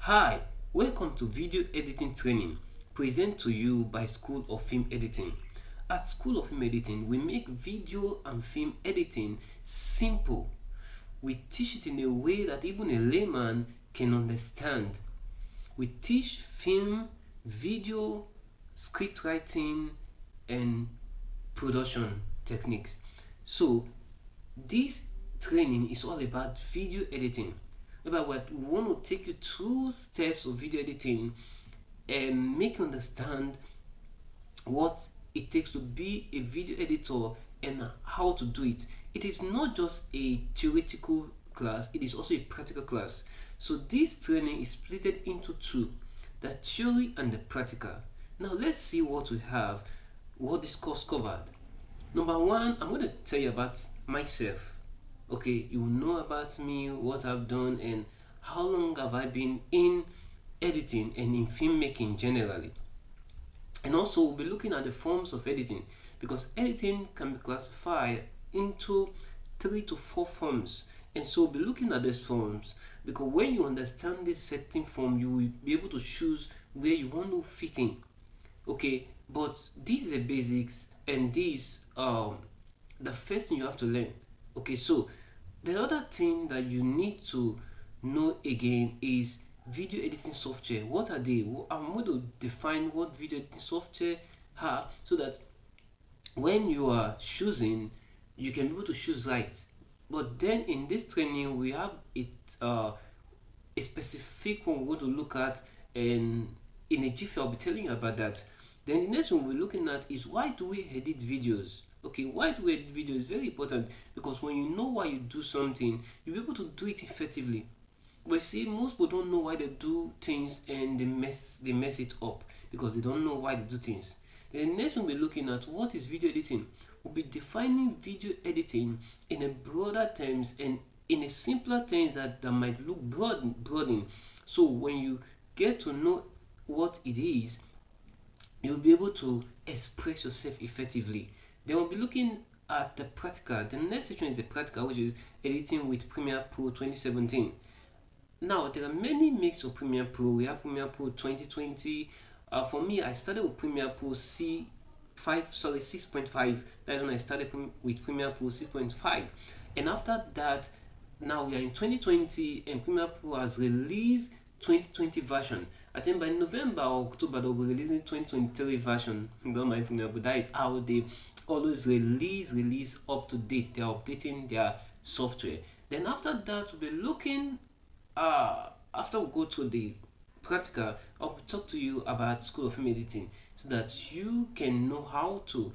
Hi, welcome to video editing training present to you by School of Film Editing. At School of Film Editing, we make video and film editing simple. We teach it in a way that even a layman can understand. We teach film, video, script writing, and production techniques. So, this training is all about video editing. About what we want to take you through steps of video editing and make you understand what it takes to be a video editor and how to do it. It is not just a theoretical class, it is also a practical class. So this training is split into two, the theory and the practical. Now let's see what we have, what this course covered. Number one, I'm going to tell you about myself. Okay, you know about me, what I've done, and how long have I been in editing and in filmmaking generally. And also we'll be looking at the forms of editing, because editing can be classified into 3 to 4 forms, and so we'll be looking at these forms, because when you understand this setting form, you will be able to choose where you want to fit in. Okay, but these are the basics, and these are the first thing you have to learn. Okay, so the other thing that you need to know again is video editing software. What are they? I'm going to define what video editing software are, so that when you are choosing, you can be able to choose right. But then in this training, we have it a specific one we're going to look at, and in a jiffy I'll be telling you about that. Then the next one we're looking at is, why do we edit videos? Okay, why do we edit video is very important, because when you know why you do something, you'll be able to do it effectively. But see, most people don't know why they do things, and they mess it up because they don't know why they do things. Then the next one we're looking at, what is video editing? We'll be defining video editing in a broader terms and in a simpler terms that might look broadening. So when you get to know what it is, you'll be able to express yourself effectively. Then we'll be looking at the practical. The next section is the practical, which is editing with Premiere Pro 2017. Now, there are many makes of Premiere Pro. We have Premiere Pro 2020. For me, I started with Premiere Pro 6.5. That's when I started with Premiere Pro 6.5. And after that, now we are in 2020, and Premiere Pro has released 2020 version. I think by November or October they'll be releasing 2023 version. Don't mind Premiere, but that is how they always release up to date. They are updating their software. Then after that, we'll be looking after we go to the practical, I'll talk to you about School of Film Editing, so that you can know how to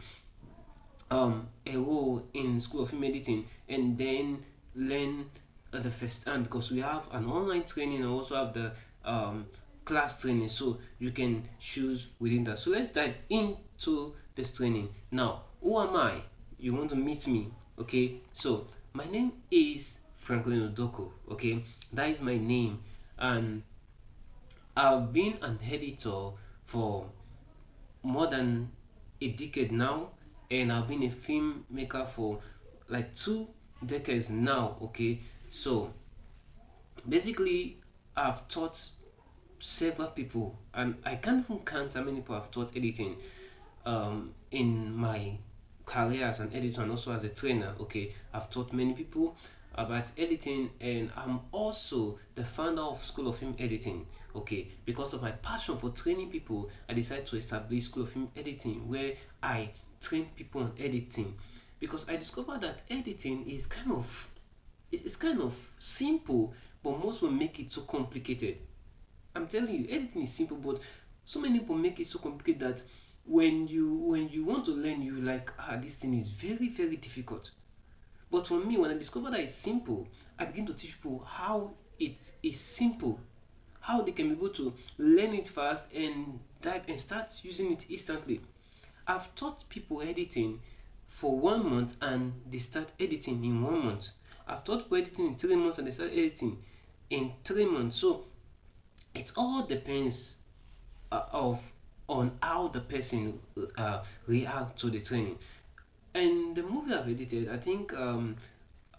enroll in School of Film Editing and then learn at the first hand, because we have an online training and also have the class training, so you can choose within that. So let's dive into this training. Now, who am I? You want to meet me? Okay, so my name is Franklin Odoko. Okay, that is my name, and I've been an editor for more than a decade now, and I've been a filmmaker for like 2 decades now. Okay, so basically I've taught several people, and I can't even count how many people I've taught editing in my career as an editor and also as a trainer. Okay, I've taught many people about editing, and I'm also the founder of School of Film Editing. Okay, because of my passion for training people, I decided to establish School of Film Editing, where I train people on editing, because I discovered that editing is kind of simple, but most people make it so complicated. I'm telling you, editing is simple, but so many people make it so complicated that when you want to learn, you like, this thing is very, very difficult. But for me, when I discovered that it's simple, I begin to teach people how it is simple, how they can be able to learn it fast and dive and start using it instantly. I've taught people editing for 1 month, and they start editing in 1 month. I've taught people editing in 3 months, and they start editing in 3 months. So it all depends on how the person react to the training. And the movie I've edited, I think in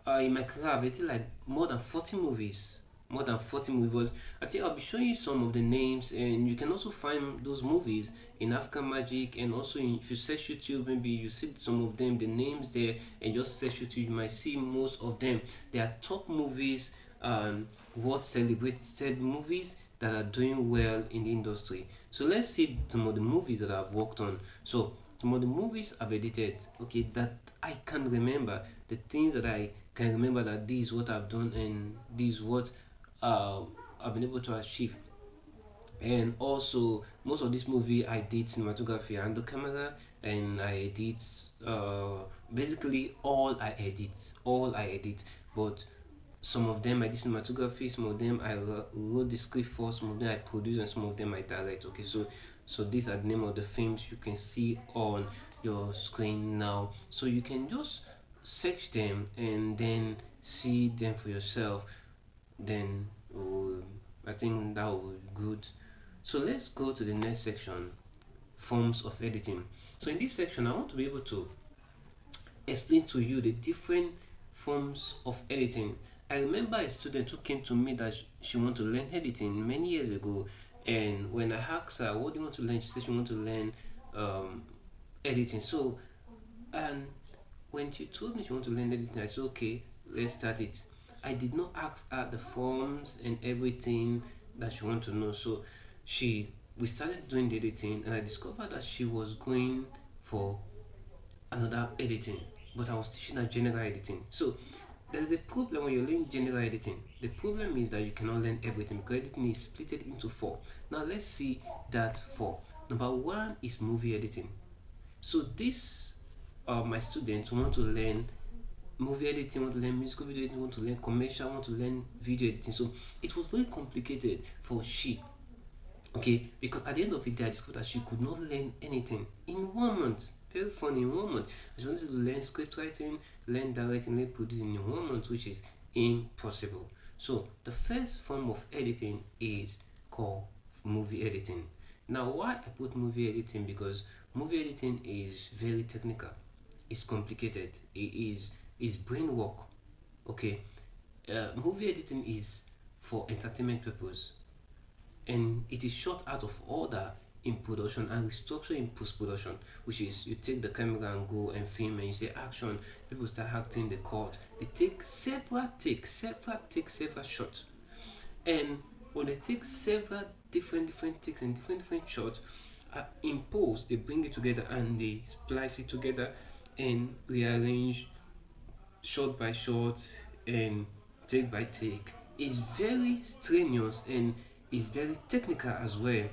my career I've edited like more than 40 movies. more than 40 movies. But I think I'll be showing you some of the names, and you can also find those movies in African Magic, and also if you search YouTube, maybe you see some of them, the names there, and just search YouTube, you might see most of them. They are top movies and world celebrated movies that are doing well in the industry. So let's see some of the movies that I've worked on. So some of the movies I've edited, okay, that I can remember, the things that I can remember, that this is what I've done and this is what uh, I've been able to achieve. And also most of this movie I did cinematography and the camera, and I edit basically all I edit, but some of them I did cinematography, some of them I wrote the script for, some of them I produced, and some of them I direct. Okay, so these are the name of the films you can see on your screen now. So you can just search them and then see them for yourself. Then I think that will be good. So let's go to the next section, forms of editing. So in this section, I want to be able to explain to you the different forms of editing. I remember a student who came to me that she wanted to learn editing many years ago, and when I asked her, "What do you want to learn?" she said she wanted to learn um, editing. So, and when she told me she wanted to learn editing, I said, "Okay, let's start it." I did not ask her the forms and everything that she wanted to know. So, she we started doing the editing, and I discovered that she was going for another editing, but I was teaching her general editing. So there's a problem when you're learning general editing. The problem is that you cannot learn everything because editing is split into four. Now let's see that four. Number one is movie editing. So this my students want to learn movie editing, want to learn music video editing, want to learn commercial, want to learn video editing. So it was very complicated for she. Okay, because at the end of the day, I discovered that she could not learn anything in 1 month. Very funny, in 1 month. She wanted to learn script writing, learn directing, learn producing in 1 month, which is impossible. So the first form of editing is called movie editing. Now, why I put movie editing? Because movie editing is very technical. It's complicated. It's brain work. Okay, movie editing is for entertainment purpose, and it is shot out of order in production and restructured in post-production, which is you take the camera and go and film, and you say action, people start acting the cut. They take several shots, and when they take several different takes and different shots, in post they bring it together and they splice it together and rearrange shot by shot and take by take. Is very strenuous and is very technical as well.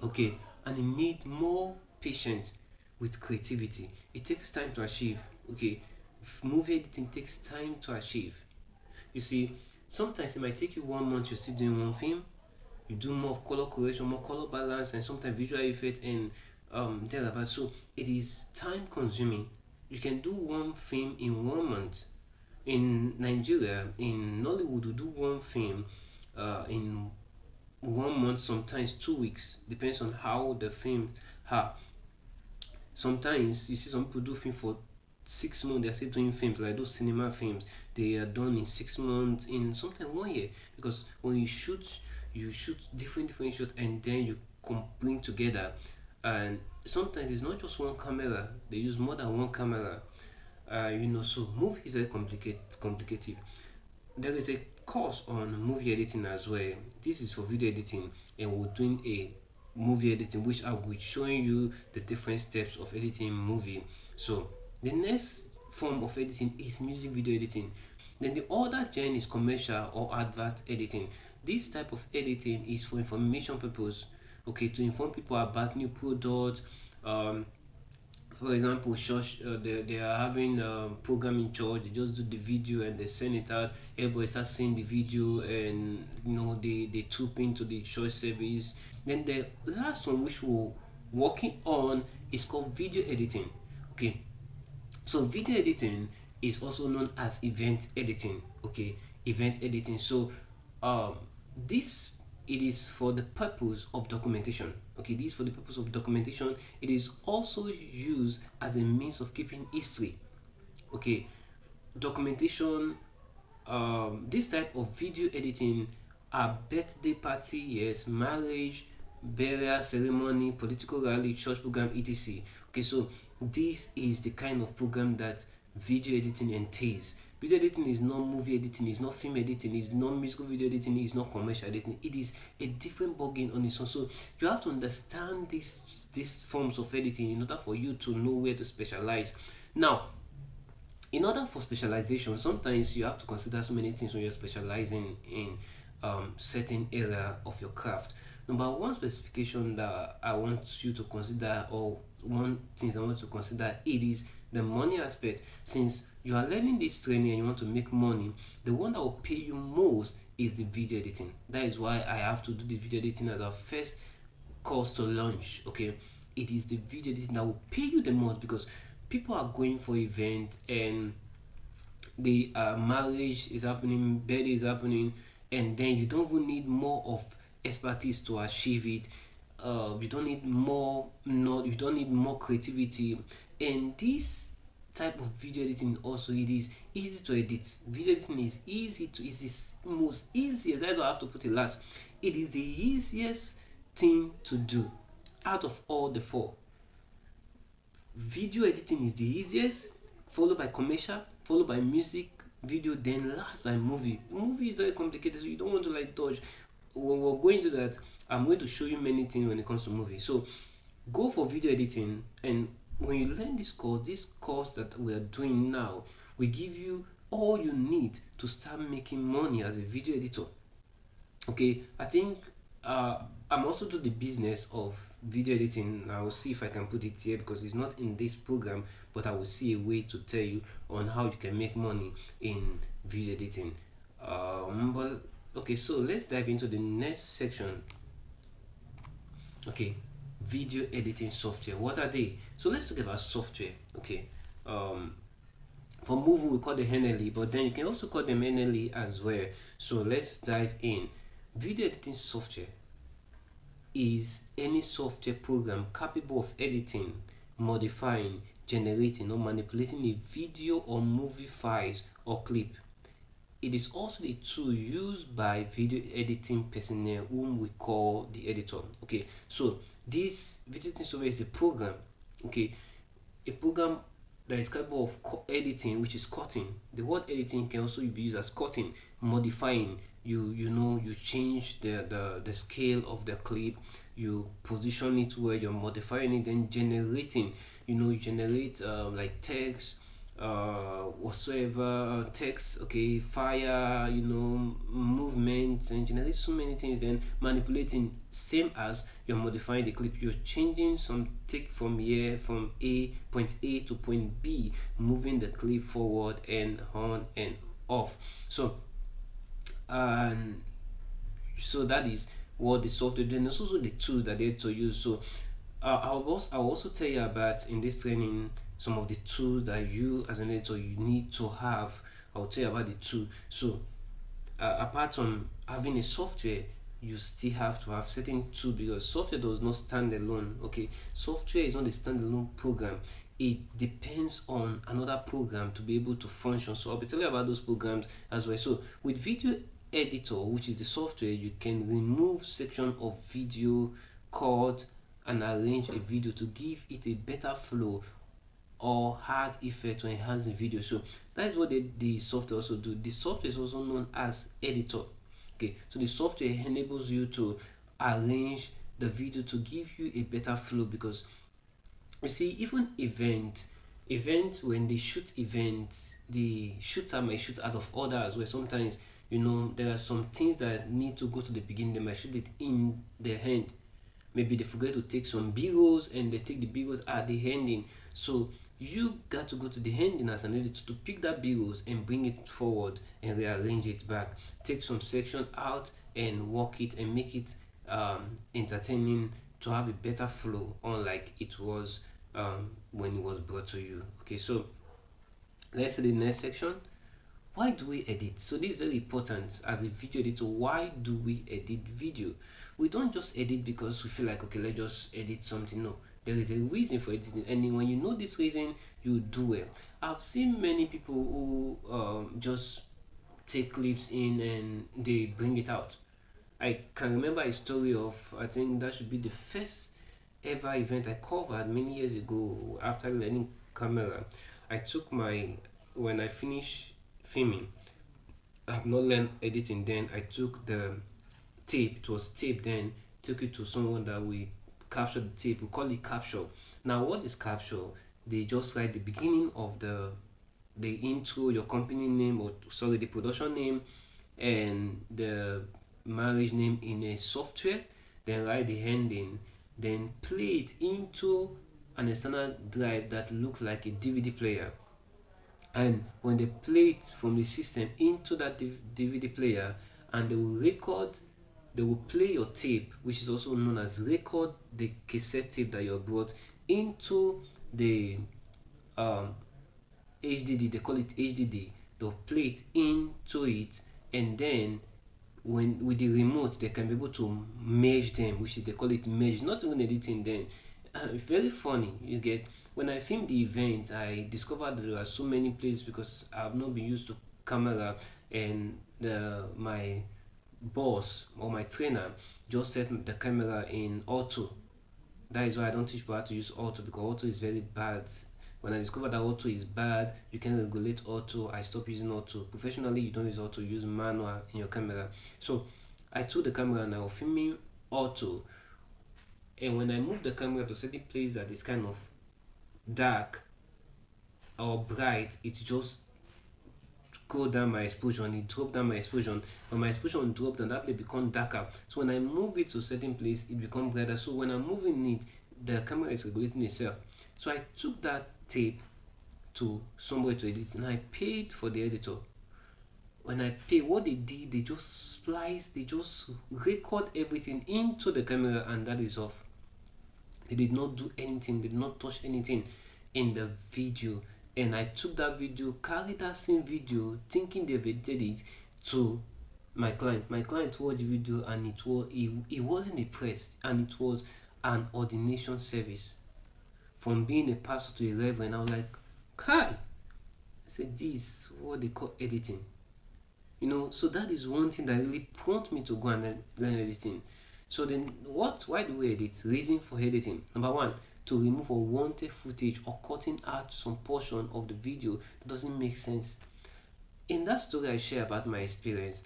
Okay, and it need more patience with creativity. It takes time to achieve. Okay, movie editing takes time to achieve. You see, sometimes it might take you 1 month, you're still doing one film. You do more of color correction, more color balance, and sometimes visual effect and thereabout. So it is time consuming. You can do one film in 1 month. In Nigeria, in Nollywood, we do one film in 1 month, sometimes 2 weeks, depends on how the film are. Sometimes you see some people do film for 6 months, they're still doing films like those cinema films. They are done in 6 months, in sometimes 1 year. Because when you shoot different shots and then you bring together. And sometimes it's not just one camera, they use more than one camera. So movie is very complicated. There is a course on movie editing as well. This is for video editing, and we're doing a movie editing, which I will be showing you the different steps of editing movie. So the next form of editing is music video editing. Then the other gen is commercial or advert editing. This type of editing is for information purpose. Okay, to inform people about new products. For example, church, they are having a program in church. They just do the video and they send it out. Everybody starts seeing the video, and they troop into the church service. Then the last one, which we're working on, is called video editing. Okay, so video editing is also known as event editing. Okay, event editing. So this it is for the purpose of documentation. Okay, this is for the purpose of documentation. It is also used as a means of keeping history. Okay, documentation this type of video editing are birthday party, yes, marriage, burial ceremony, political rally, church program, etc. Okay, so this is the kind of program that video editing entails. Video editing is not movie editing, is not film editing, is not musical video editing, is not commercial editing. It is a different ballgame on its own. So you have to understand these forms of editing in order for you to know where to specialize. Now, in order for specialization, sometimes you have to consider so many things when you're specializing in certain area of your craft. Number one specification that I want you to consider, or one thing I want to consider, it is the money aspect. Since you are learning this training and you want to make money, the one that will pay you most is the video editing. That is why I have to do the video editing as our first course to launch. Okay, it is the video editing that will pay you the most, because people are going for event and the marriage is happening, birthday is happening, and then you don't even need more of expertise to achieve it. You don't need more, not you don't need more creativity. And this type of video editing also, it is easy to edit. Video editing is easy to, is the most easiest, that's why I have to put it last. It is the easiest thing to do out of all the four. Video editing is the easiest, followed by commercial, followed by music video, then last by movie. Movie is very complicated, so you don't want to like dodge. When we're going to that, I'm going to show you many things when it comes to movie. So go for video editing, and when you learn this course that we are doing now, we give you all you need to start making money as a video editor. Okay, I think I'm also do the business of video editing. I will see if I can put it here because it's not in this program, but I will see a way to tell you on how you can make money in video editing. But okay, so let's dive into the next section. Okay, video editing software. What are they? So let's talk about software. Okay, for movie we call them NLE, but then you can also call them NLE as well. So let's dive in. Video editing software is any software program capable of editing, modifying, generating, or manipulating a video or movie files or clip. It is also the tool used by video editing personnel, whom we call the editor. Okay, so this video editing software is a program. Okay, a program that is capable of editing, which is cutting. The word editing can also be used as cutting, modifying. You change the scale of the clip, you position it where you're modifying it, then generating. You generate like text, whatsoever text, okay, fire, movement, and generate so many things. Then manipulating, same as you're modifying the clip, you're changing some, take from here, from point A to point B, moving the clip forward and on and off. So that is what the software does. And it's also the tools that they to use. So I'll also tell you about in this training some of the tools that you as an editor you need to have. I'll tell you about the tool. So apart from having a software, you still have to have certain tools, because software does not stand alone. Okay, software is not a standalone program. It depends on another program to be able to function. So I'll be telling you about those programs as well. So with video editor, which is the software, you can remove section of video, cut and arrange a video to give it a better flow or hard effect to enhance the video. So that is what the software also do. The software is also known as editor. Okay, so the software enables you to arrange the video to give you a better flow, because you see, even event when they shoot events, the shooter might shoot out of order as well. Sometimes there are some things that need to go to the beginning. They might shoot it in the hand. Maybe they forget to take some b-rolls and they take the b-rolls at the ending. So you got to go to the ending as an editor to pick that b-rolls and bring it forward and rearrange it back. Take some section out and work it and make it entertaining to have a better flow, unlike it was when it was brought to you. Okay, so let's see the next section. Why do we edit? So this is very important as a video editor. Why do we edit video? We don't just edit because we feel like, okay, let's just edit something. No, there is a reason for editing, and when you know this reason, you do well. I've seen many people who just take clips in and they bring it out. I can remember a story of, I think that should be the first ever event I covered many years ago after learning camera. I took my, when I finished filming, I have not learned editing then. I took the tape, it was tape then, took it to someone that we capture the tape. We call it capture. Now, what is capture? They just write the beginning of the intro, your company name, or sorry, the production name, and the marriage name in a software, then write the ending, then play it into an external drive that looks like a DVD player. And when they play it from the system into that DVD player, and they will record, they will play your tape, which is also known as record the cassette tape that you brought into the um, HDD. They call it HDD. They'll play it into it, and then when with the remote they can be able to merge them, which is they call it merge, not even editing then. Very funny, you get. When I filmed the event, I discovered that there are so many places because I've not been used to camera, and my boss or my trainer just set the camera in auto. That is why I don't teach people how to use auto, because auto is very bad. When I discovered that auto is bad, you can regulate auto. I stopped using auto. Professionally, you don't use auto, you use manual in your camera. So I took the camera and I was filming auto. And when I move the camera to a certain place that is kind of dark or bright, it just go down my exposure, and it drop down my exposure. When my exposure dropped and that place become darker, so when I move it to a certain place, it become brighter. So when I'm moving it, the camera is regulating itself. So I took that tape to somebody to edit, and I paid for the editor. When I pay, what they did, they just splice, they just record everything into the camera, and that is off. They did not do anything, they did not touch anything in the video. And I took that video, carried that same video, thinking they've edited it, to my client. My client watched the video, and he wasn't impressed, and it was an ordination service. From being a pastor to a reverend, I was like, Kai, I said, this is what they call editing. So that is one thing that really prompted me to go and learn editing. So then why do we edit? Reason for editing: number one, to remove unwanted footage or cutting out some portion of the video that doesn't make sense. In that story I share about my experience,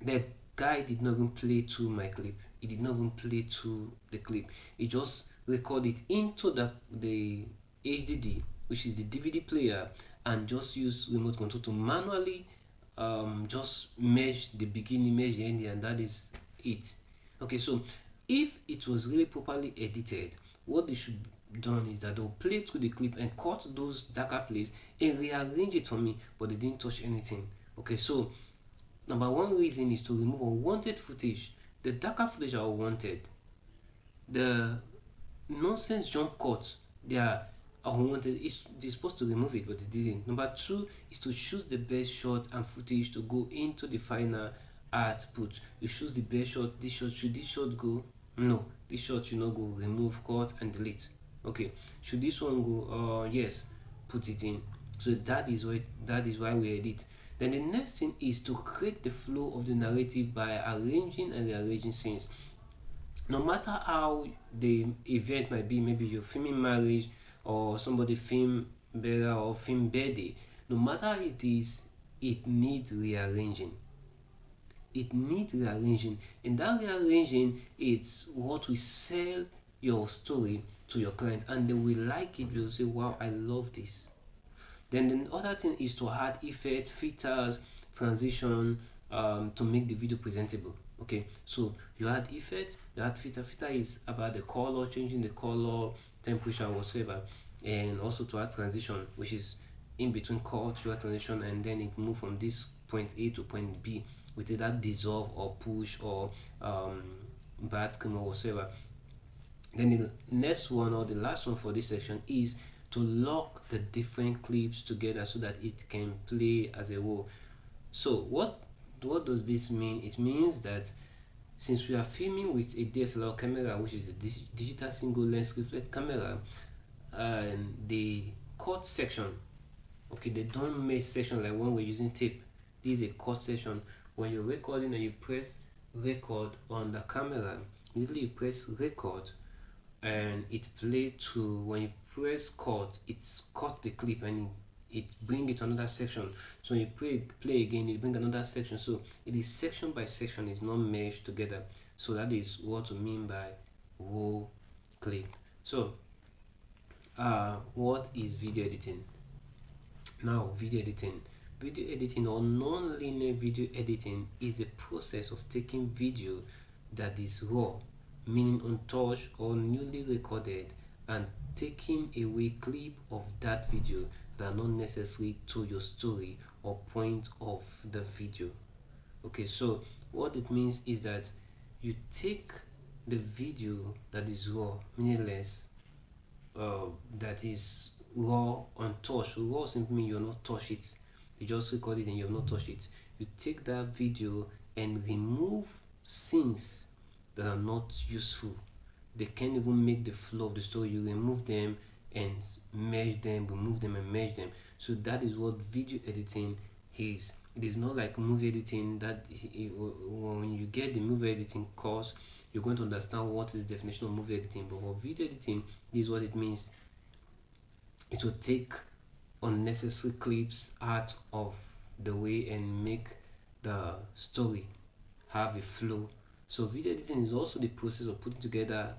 the guy did not even play through my clip. He did not even play through the clip. He just recorded into the HDD, which is the DVD player, and just use remote control to manually just merge the beginning, merge the ending, and that is it. Okay, so if it was really properly edited, what they should done is that they'll play through the clip and cut those darker places and rearrange it for me, but they didn't touch anything. Okay, so number one reason is to remove unwanted footage. The darker footage are unwanted. The nonsense jump cuts, they are unwanted. They're supposed to remove it, but they didn't. Number two is to choose the best shot and footage to go into the final output. You choose the best shot. Should this shot go? No, this shot should not go. Remove, cut, and delete. Okay, should this one go? Yes, put it in. So that is why we edit. Then the next thing is to create the flow of the narrative by arranging and rearranging scenes. No matter how the event might be, maybe you're filming marriage, or somebody film burial or film birthday, no matter how it is, it needs rearranging. It needs rearranging, and that rearranging, it's what will sell your story to your client, and they will like it. They'll say, wow, I love this. Then the other thing is to add effect, filters, transition, to make the video presentable. Okay, so you add effect, you add filter. Filter is about the color, changing the color, temperature, whatsoever, and also to add transition, which is in between cut, you add transition, and then it move from this point A to point B with either dissolve or push or bad screen or whatsoever. Then the next one, or the last one for this section, is to lock the different clips together so that it can play as a whole. So what does this mean? It means that since we are filming with a DSLR camera, which is a digital single lens reflex camera, and the cut section, okay, they don't make section like when we're using tape. This is a cut session. When you're recording and you press record on the camera, immediately you press record and it play to. When you press cut, it's cut the clip and it bring it to another section. So when you play again, it bring another section. So it is section by section, it's not meshed together. So that is what we mean by roll clip. So what is video editing? Now, video editing. Video editing or non-linear video editing is a process of taking video that is raw, meaning untouched or newly recorded, and taking away clip of that video that are not necessary to your story or point of the video. Okay, so what it means is that you take the video that is raw, meaningless, that is raw, untouched. Raw simply means you have not touched it. You just record it and you have not touched it. You take that video and remove scenes that are not useful. They can't even make the flow of the story. You remove them and merge them, remove them and merge them. So that is what video editing is. It is not like movie editing that when you get the movie editing course, you're going to understand what is the definition of movie editing. But for video editing, this is what it means. It will take unnecessary clips out of the way and make the story have a flow. So video editing is also the process of putting together,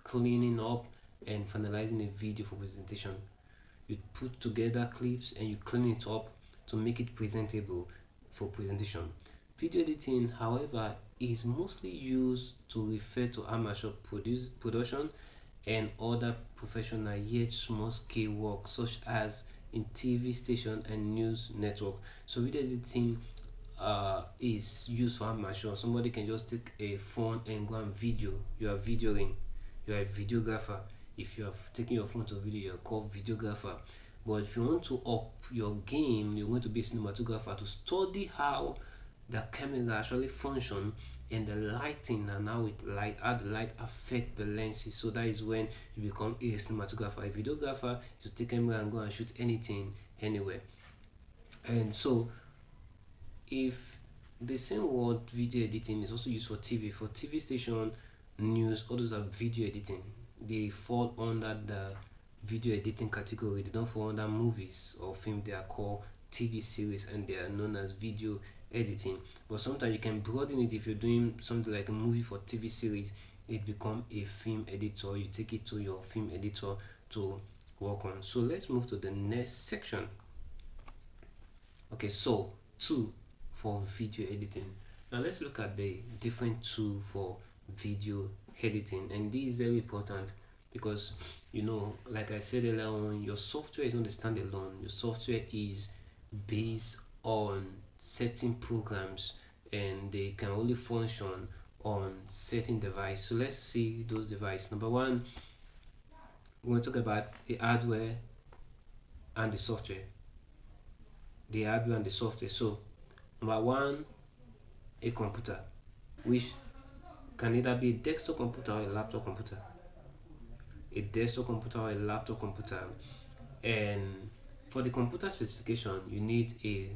cleaning up and finalizing a video for presentation. You put together clips and you clean it up to make it presentable for presentation. Video editing, however, is mostly used to refer to amateur production and other professional yet small scale work, such as in TV station and news network. So video editing is used for amateur. Somebody can just take a phone and go and video. You are videoing. You are a videographer. If you are taking your phone to video, you are called videographer. But if you want to up your game, you're going to be a cinematographer to study how the camera actually function and the lighting and how the light affect the lenses. So that is when you become a cinematographer. A videographer is to take camera and go and shoot anything anywhere. And so if the same word video editing is also used for TV station, news, all those are video editing. They fall under the video editing category. They don't fall under movies or film. They are called TV series and they are known as video editing. But sometimes you can broaden it. If you're doing something like a movie for TV series, it become a film editor. You take it to your film editor to work on. So let's move to the next section. Okay, so tool for video editing. Now let's look at the different tool for video editing, and this is very important because like I said earlier on, your software is not a standalone. Your software is based on certain programs and they can only function on certain device. So let's see those devices. Number one, we're going to talk about the hardware and the software. The hardware and the software. So number one, a computer, which can either be a desktop computer or a laptop computer. A desktop computer or a laptop computer. And for the computer specification, you need a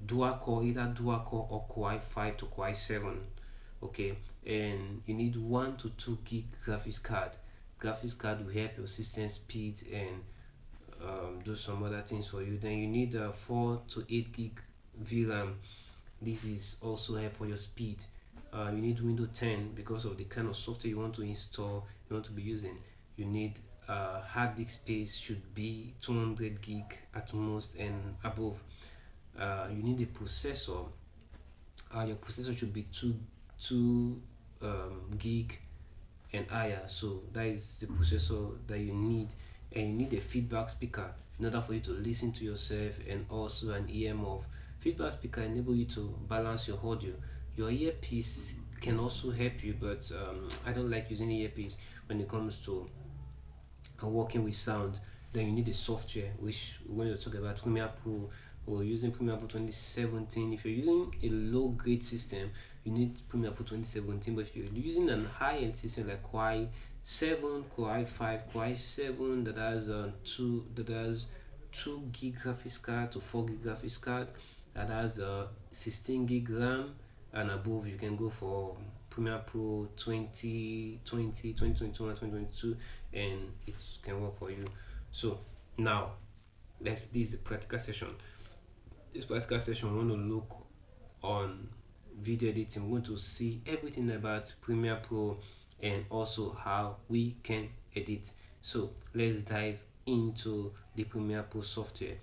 dual core, either dual core or Core i5 to Core i7. Okay, and you need 1 to 2 gig graphics card. Graphics card will help your system speed and do some other things for you. Then you need 4 to 8 gig VRAM. This is also help for your speed. You need Windows 10 because of the kind of software you want to install, you want to be using. You need hard disk space should be 200 gig at most and above. You need a processor. Your processor should be 2 gig and higher. So that is the processor that you need, and you need a feedback speaker in order for you to listen to yourself, and also an EMF. Feedback speaker enable you to balance your audio. Your earpiece can also help you, but I don't like using earpiece when it comes to working with sound. Then you need a software, which we're going to talk about Premiere Pro. We're using Premiere Pro 2017. If you're using a low grade system, you need Premiere Pro 2017. But if you're using an high end system like Core i7, Core i5, Core i7 that has 2 gig graphics card to 4 gig graphics card, that has 16 gig RAM and above. You can go for Premiere Pro 2020, 2021, 2022, and it can work for you. So now this is the practical session. This practical session, we want to look on video editing. We want to see everything about Premiere Pro and also how we can edit. So let's dive into the Premiere Pro software.